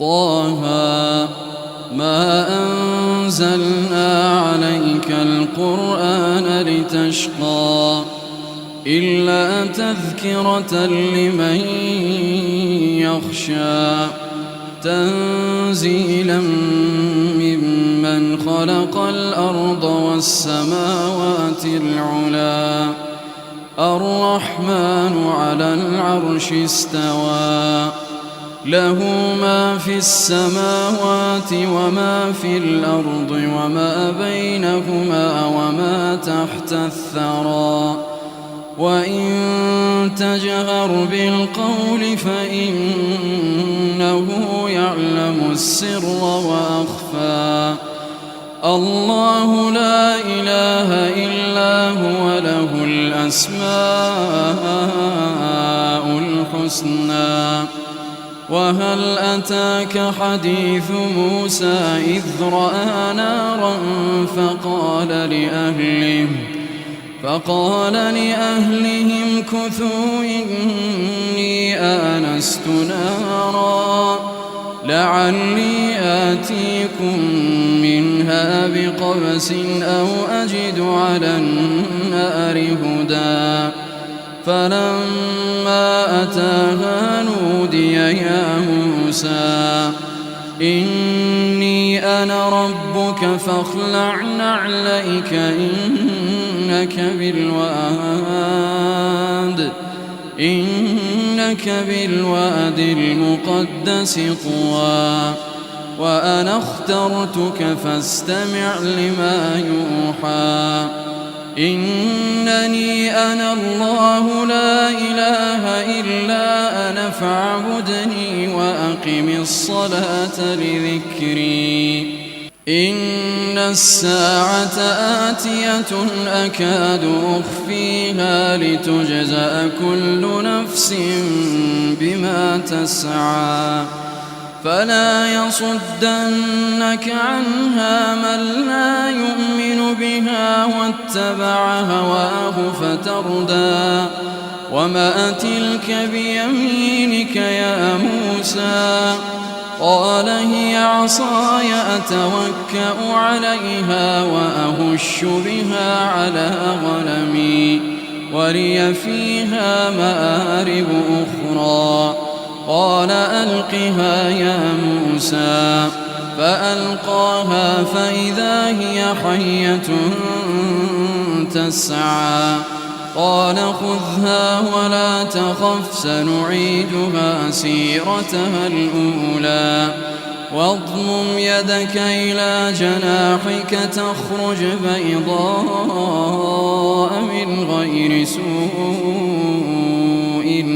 طه ما أنزلنا عليك القرآن لتشقى إلا تذكرة لمن يخشى تنزيلا ممن خلق الأرض والسماوات العلى الرحمن على العرش استوى له ما في السماوات وما في الأرض وما بينهما وما تحت الثرى وإن تجهر بالقول فإنه يعلم السر وأخفى الله لا إله إلا هو له الأسماء الحسنى وهل أتاك حديث موسى إذ رأى نارا فقال لأهلهم كثوا إني آنست نارا لعلي آتيكم منها بقبس أو أجد على النار هدى فلما أتاها نودي يا موسى إني أنا ربك فاخلع نعليك إنك بالواد المقدس طوى وأنا اخترتك فاستمع لما يوحى إنني أنا الله لا إله إلا أنا فاعبدني وأقم الصلاة لذكري إن الساعة آتية أكاد أخفيها لتجزى كل نفس بما تسعى فلا يصدنك عنها من لا يؤمن بها واتبع هواه فتردى وما تلك بيمينك يا موسى قال هي عصاي أتوكأ عليها وأهش بها على غنمي ولي فيها مآرب أخرى قال ألقها يا موسى فألقاها فإذا هي حية تسعى قال خذها ولا تخف سنعيدها سيرتها الأولى واضمم يدك إلى جناحك تخرج بيضاء من غير سوء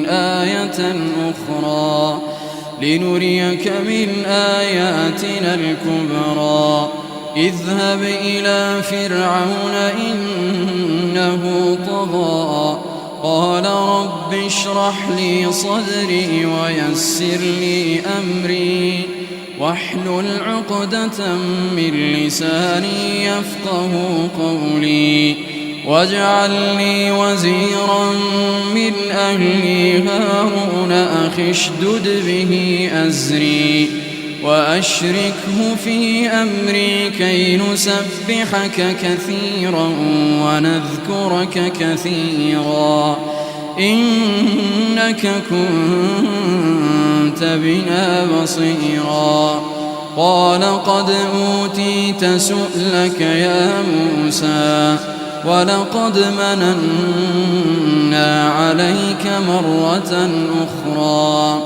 آية أخرى لنريك من آياتنا الكبرى اذهب إلى فرعون إنه طغى قال رب اشرح لي صدري ويسر لي أمري واحلل عقدة من لساني يفقه قولي واجعل لي وزيرا من أهلي هارون أخي اشدد به أزري وأشركه في أمري كي نسبحك كثيرا ونذكرك كثيرا إنك كنت بنا بصيرا قال قد أوتيت سؤلك يا موسى ولقد مننا عليك مرة أخرى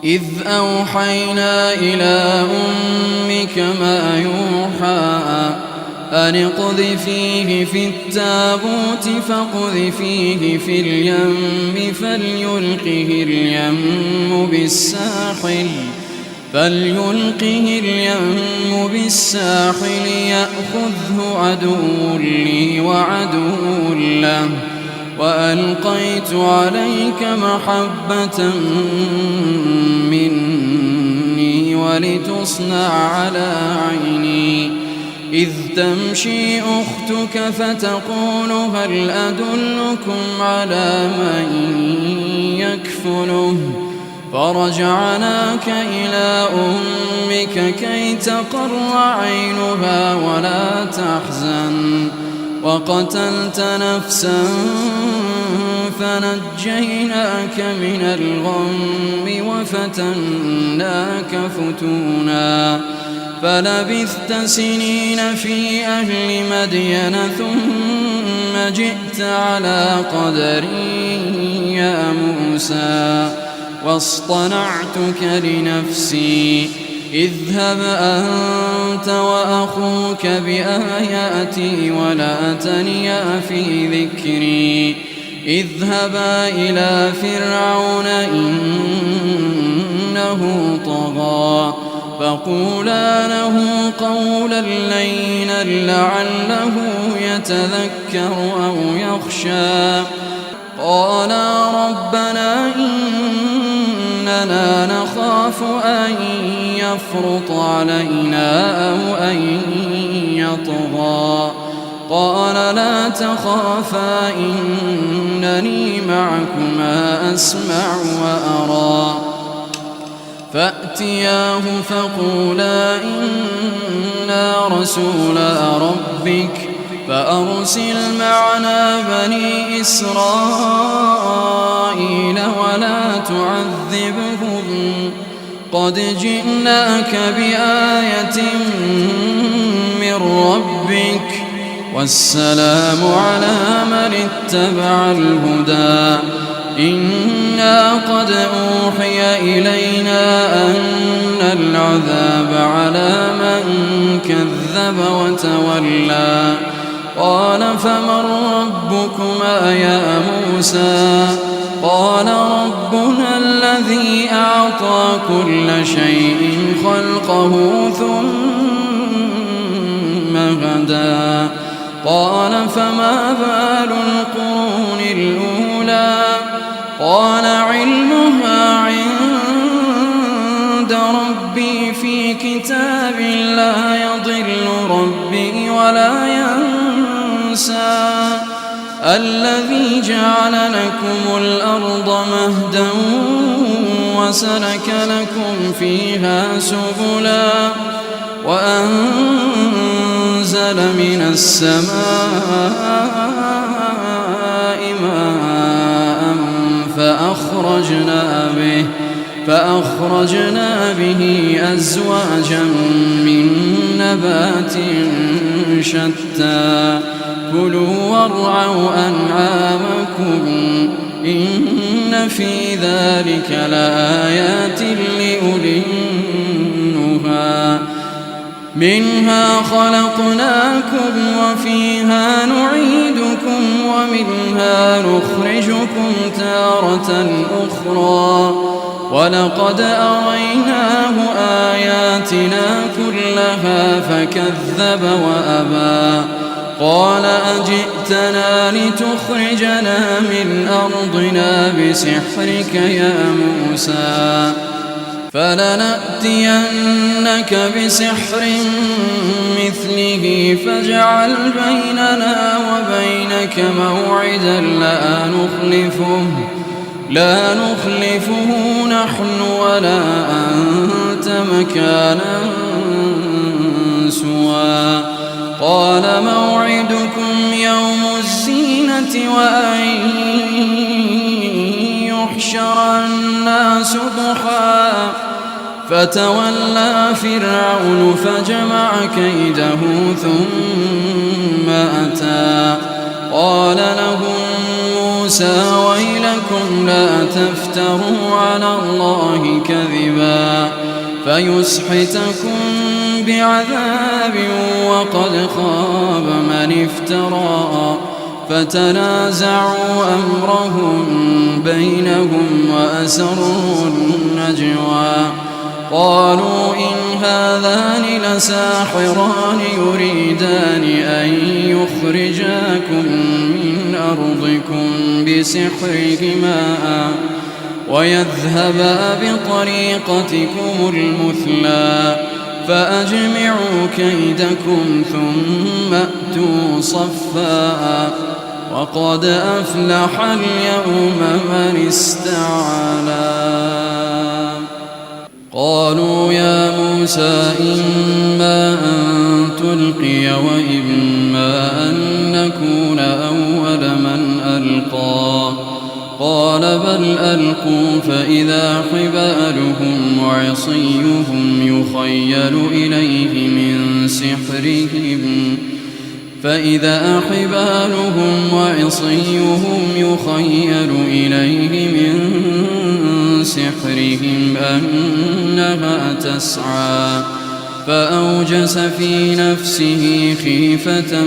إذ أوحينا إلى أمك ما يوحى أن اقذفيه في التابوت فاقذفيه في اليم فليلقه اليم بالساحل يأخذه عدو لي وعدو له وألقيت عليك محبة مني ولتصنع على عيني إذ تمشي أختك فتقول هل أدلكم على من يكفله فرجعناك إلى أمك كي تقر عينها ولا تحزن وقتلت نفسا فنجيناك من الغم وفتناك فتونا فلبثت سنين في أهل مدين ثم جئت على قدري يا موسى واصطنعتك لنفسي اذهب أنت وأخوك بآياتي ولا تنيا في ذكري اذهبا إلى فرعون إنه طغى فقولا له قولا لينا لعله يتذكر أو يخشى قالا ربنا إننا نخاف أن يفرط علينا أو أن يطغى قال لا تخافا إنني معكما أسمع وأرى فأتياه فقولا إنا رسولا ربك فأرسل معنا بني إسرائيل ولا تعذبهم قد جئناك بآية من ربك والسلام على من اتبع الهدى إنا قد أوحي إلينا أن العذاب على من كذب وتولى قال فمن ربكما يا موسى قال ربنا الذي أعطى كل شيء خلقه ثم هدى قال فما بال القرون الأولى قال علمها عند ربي في كتاب لا يضل ربي ولا ينسى الذي جعل لكم الأرض مهدا وسلك لكم فيها سبلا وأنزل من السماء ماء فأخرجنا به أزواجا من نبات شتى كلوا وارعوا أنعامكم إن في ذلك لآيات لأولي النهى منها خلقناكم وفيها نعيدكم ومنها نخرجكم تارة أخرى ولقد أريناه آياتنا كلها فكذب وأبى قال أجئتنا لتخرجنا من أرضنا بسحرك يا موسى فلنأتينك بسحر مثله فاجعل بيننا وبينك موعدا لا نخلفه نحن ولا أنت مكانا سوى قال موعدكم يوم الزينة وأن يحشر الناس ضحى فتولى فرعون فجمع كيده ثم أتى قال لهم موسى ويلكم لا تفتروا على الله كذبا فيسحتكم بعذاب وقد خاب من افترى فتنازعوا أمرهم بينهم وأسروا النجوى قالوا إن هذان لساحران يريدان أن يخرجاكم من أرضكم بسحرهما ويذهبا بطريقتكم المثلى فأجمعوا كيدكم ثم أتوا صفا وقد أفلح اليوم من استعلى. قالوا يا موسى إما أن تلقي وإما أن نكون أول من ألقى. قال بل ألقوا فإذا حبالهم وعصيهم يخيل إليه من سحرهم فإذا حبالهم وعصيهم يخيل إليه من سحرهم أنها تسعى فأوجس في نفسه خيفة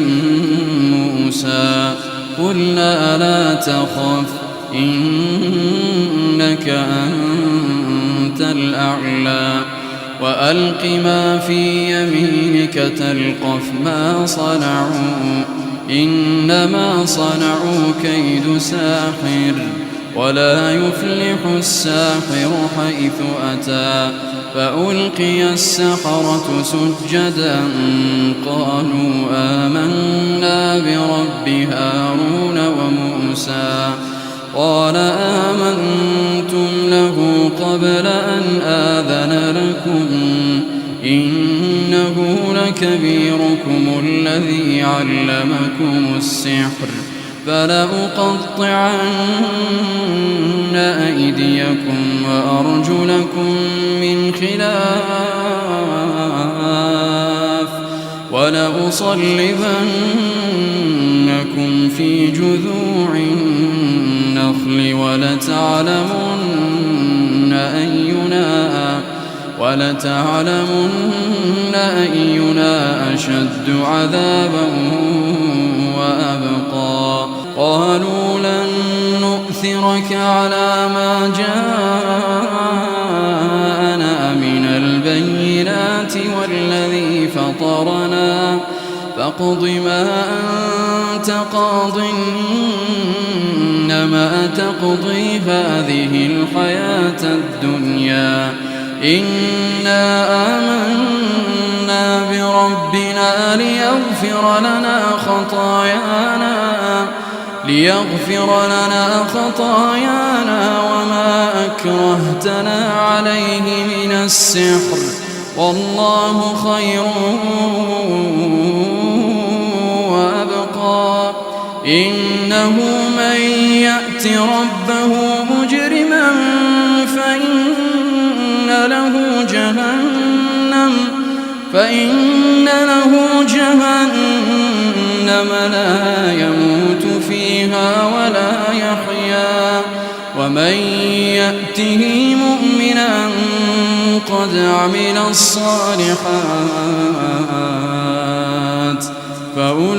موسى قلنا لا تخف إنك أنت الأعلى وألق ما في يمينك تلقف ما صنعوا إنما صنعوا كيد ساحر ولا يفلح الساحر حيث أتى. فألقي السحرة سجدا قالوا آمنا برب هارون وموسى. قال آمنتم له قبل أن آذن لكم إنه لكبيركم الذي علمكم السحر فلأقطعن أيديكم وأرجلكم من خلاف ولأصلبنكم في جذوع النخل ولتعلمن أينا أشد عذابا وأبقى. قالوا لن نؤثرك على ما جاءنا من البينات والذي فطرنا فاقض ما أنت قاض إنما تقضي هذه الحياة الدنيا إنا آمنا بربنا ليغفر لنا خطايانا وما أكرهتنا عليه من السحر والله خير وأبقى. إنه من يأت ربه مجرما فإن له جهنم لا يموت فيها ولا يحيا ومن يأته مؤمنا قد عمل الصالحات فأولئك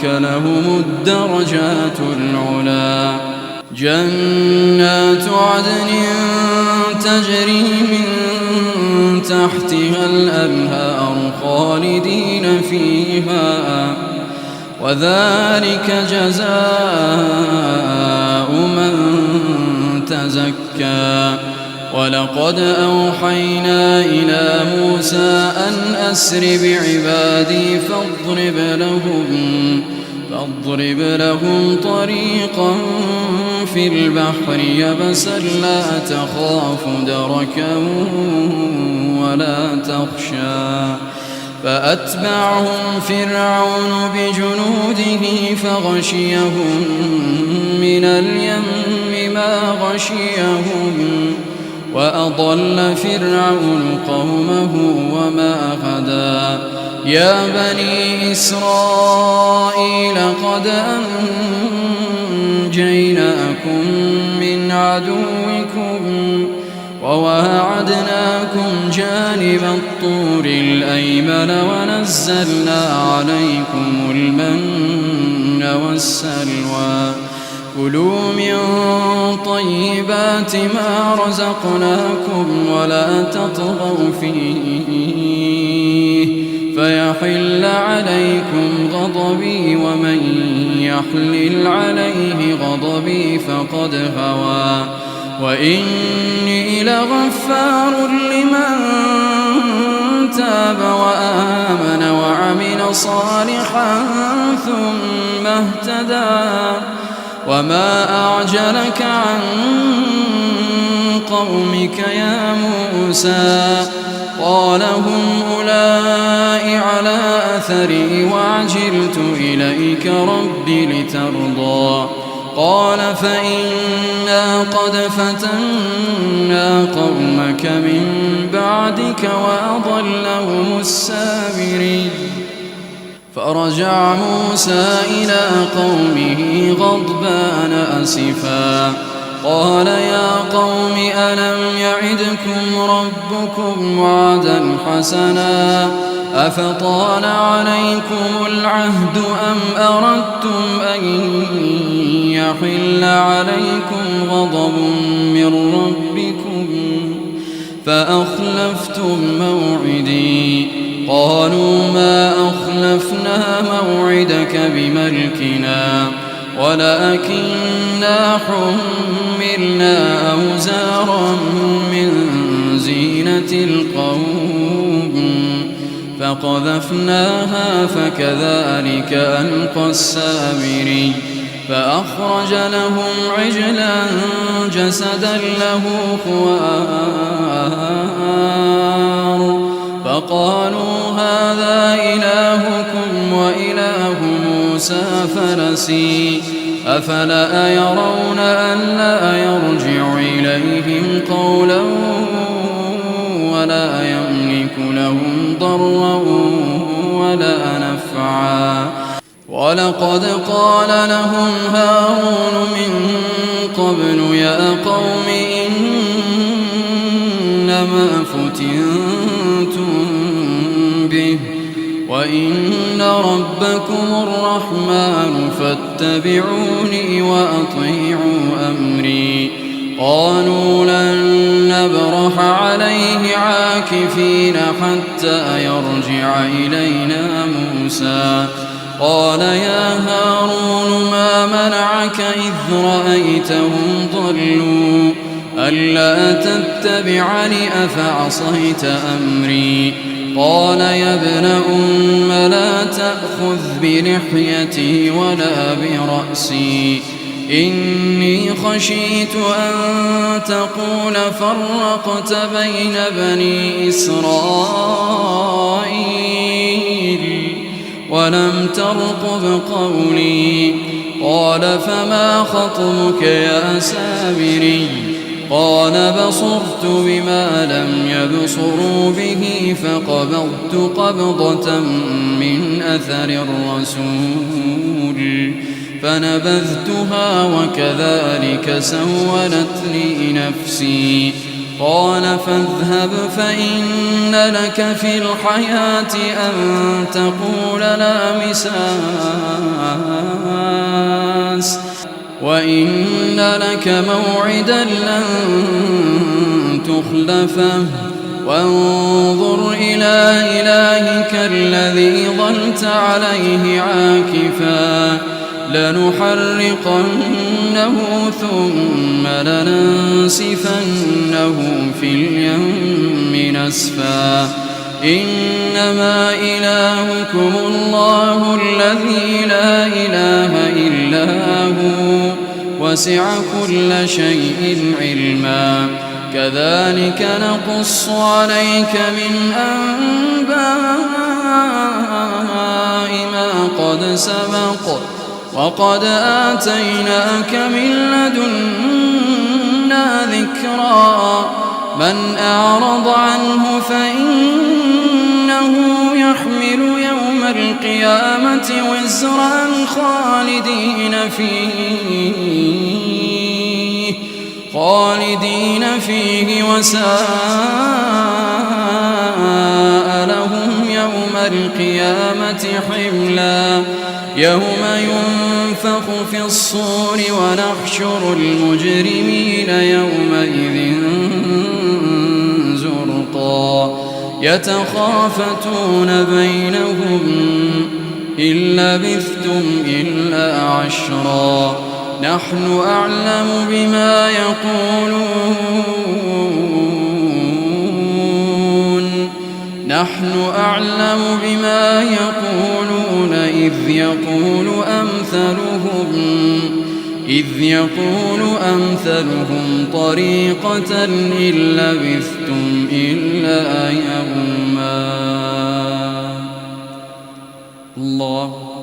لهم الدرجات العلا. جنات عدن تجري من تحتها الأنهار خالدين فيها وذلك جزاء من تزكى. ولقد أوحينا إلى موسى أن أسر بعبادي فاضرب لهم طريقا في البحر يبسا لا تخاف دركا ولا تخشى. فأتبعهم فرعون بجنوده فغشيهم من اليم ما غشيهم وأضل فرعون قومه وما هدى. يا بني إسرائيل قد أنجيناكم من عدوكم وواعدناكم جانب الطور الأيمن ونزلنا عليكم المن والسلوى. كلوا من طيبات ما رزقناكم ولا تطغوا فيه فيحل عليكم غضبي ومن يحلل عليه غضبي فقد هوى. وإني لغفار لمن تاب وآمن وعمل صالحا ثم اهتدى وما أعجلك عن قومك يا موسى قال هم أولئك على أثري وعجلت إليك رب لترضى قال فإنا قد فتنا قومك من بعدك وأضلهم السامرين فرجع موسى إلى قومه غضبان أسفا قال يا قوم ألم يعدكم ربكم وعدا حسنا أفطال عليكم العهد أم أردتم أن يحل عليكم غضب من ربكم فأخلفتم موعدي قالوا ما أخلفنا موعدك بملكنا ولكننا حملنا أوزارا من زينة القوم فقذفناها فكذلك ألقى السامري فأخرج لهم عجلا جسدا له خوار فقالوا هذا إلهكم وإله موسى فنسي أفلا يرون ألا يرجع إليهم قولا ولا يملك لهم ضرا ولا نفعا ولقد قال لهم هارون من قبل يا قوم إنما فتنتم به وإن ربكم الرحمن فاتبعوني وأطيعوا أمري قالوا لن نبرح عليه عاكفين حتى يرجع إلينا موسى قال يا هارون ما منعك إذ رأيتهم ضلوا ألا تتبعني أفعصيت أمري قال يا ابن أم لا تأخذ بلحيتي ولا برأسي إني خشيت أن تقول فرقت بين بني إسرائيل ولم ترقب قولي قال فما خطبك يا سامري قال بصرت بما لم يبصروا به فقبضت قبضة من أثر الرسول فنبذتها وكذلك سولت لي نفسي قال فاذهب فإن لك في الحياة أن تقول لا مساس وإن لك موعدا لن تخلفه وانظر إلى إلهك الذي ظلت عليه عاكفا لنحرقنه ثم لننسفنه في اليم نسفا إنما إلهكم الله الذي لا إله إلا هو وسع كل شيء علما كذلك نقص عليك من أنباء ما قد سبق وقد آتيناك من لدنا ذكرا من أعرض عنه فإنه يحمل يوم القيامة وزرا خالدين فيه وساء لهم يوم القيامة حملا يوم ينفخ في الصور ونحشر المجرمين يومئذ زرقا يتخافتون بينهم إن لبثتم إلا عشرا نحن أعلم بما يقولون نحن أعلم بما يقولون إذ يقول أمثلهم طريقة إن لبثتم إلا يوما. الله